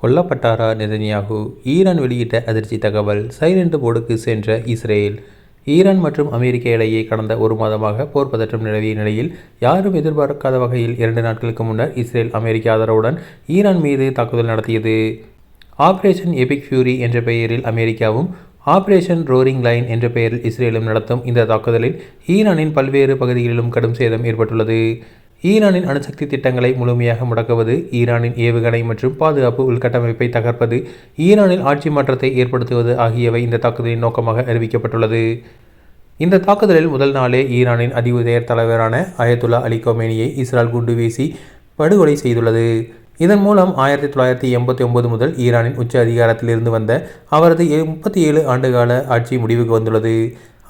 கொல்லப்பட்டாரா Netanyahu? Iran வெளியிட்ட அதிர்ச்சி தகவல். சைலண்ட் மோடுக்கு சென்ற இஸ்ரேல். ஈரான் மற்றும் அமெரிக்க இடையே கடந்த ஒரு மாதமாக போர் பதற்றம் நிலவிய நிலையில் யாரும் எதிர்பார்க்காத வகையில் 2 நாட்களுக்கு முன்னர் இஸ்ரேல் அமெரிக்க ஆதரவுடன் ஈரான் மீது தாக்குதல் நடத்தியது. ஆபரேஷன் எபிக் ஃபியூரி என்ற பெயரில் அமெரிக்காவும், ஆபரேஷன் ரோரிங் லைன் என்ற பெயரில் இஸ்ரேலும் நடத்தும் இந்த தாக்குதலில் ஈரானின் பல்வேறு பகுதிகளிலும் கடும் சேதம் ஏற்பட்டுள்ளது. ஈரானின் அணுசக்தி திட்டங்களை முழுமையாக முடக்குவது, ஈரானின் ஏவுகணை மற்றும் பாதுகாப்பு உள்கட்டமைப்பை தகர்ப்பது, ஈரானில் ஆட்சி மாற்றத்தை ஏற்படுத்துவது ஆகியவை இந்த தாக்குதலின் நோக்கமாக அறிவிக்கப்பட்டுள்ளது. இந்த தாக்குதலில் முதல் நாளே ஈரானின் உயர் தலைவரான அயதுல்லா அலி கொமேனியை இஸ்ரேல் குண்டு வீசி படுகொலை செய்துள்ளது. இதன் மூலம் 1989 முதல் ஈரானின் உச்ச அதிகாரத்தில் இருந்து வந்த அவரது 37 ஆண்டுகால ஆட்சி முடிவுக்கு வந்துள்ளது.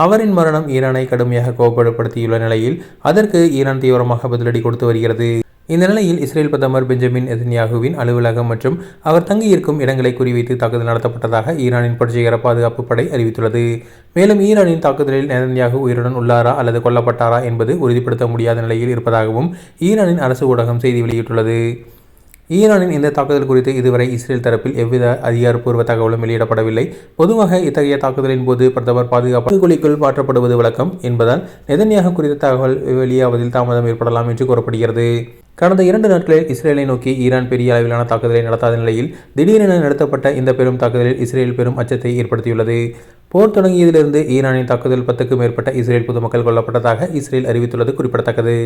அவரின் மரணம் ஈரானை கடுமையாக கோபப்படுத்தியுள்ள நிலையில் அதற்கு ஈரான் தீவிரமாக பதிலடி கொடுத்து வருகிறது. இந்த நிலையில் இஸ்ரேல் பிரதமர் பெஞ்சமின் நெதன்யாகுவின் அலுவலகம் மற்றும் அவர் தங்கியிருக்கும் இடங்களை குறிவைத்து தாக்குதல் நடத்தப்பட்டதாக ஈரானின் புரட்சிகர பாதுகாப்பு படை அறிவித்துள்ளது. மேலும் ஈரானின் தாக்குதலில் நெதன்யாகு உயிருடன் உள்ளாரா அல்லது கொல்லப்பட்டாரா என்பது உறுதிப்படுத்த முடியாத நிலையில் இருப்பதாகவும் ஈரானின் அரசு ஊடகம் செய்தி வெளியிட்டுள்ளது. ஈரானின் இந்த தாக்குதல் குறித்து இதுவரை இஸ்ரேல் தரப்பில் எவ்வித அதிகாரப்பூர்வ தகவலும் வெளியிடப்படவில்லை. பொதுவாக இத்தகைய தாக்குதலின் போது பிரதமர் பாதுகாப்பு குழிக்குள் மாற்றப்படுவது வழக்கம் என்பதால் நெதன்யாகு குறித்த தகவல் வெளியாவதில் தாமதம் ஏற்படலாம் என்று கூறப்படுகிறது. கடந்த 2 நாட்களில் இஸ்ரேலை நோக்கி ஈரான் பெரிய அளவிலான தாக்குதலை நடத்தாத நிலையில் திடீரென நடத்தப்பட்ட இந்த பெரும் தாக்குதலில் இஸ்ரேல் பெரும் அச்சத்தை ஏற்படுத்தியுள்ளது. போர் தொடங்கியதிலிருந்து ஈரானின் தாக்குதல் 10க்கும் மேற்பட்ட இஸ்ரேல் பொதுமக்கள் கொல்லப்பட்டதாக இஸ்ரேல் அறிவித்துள்ளது குறிப்பிடத்தக்கது.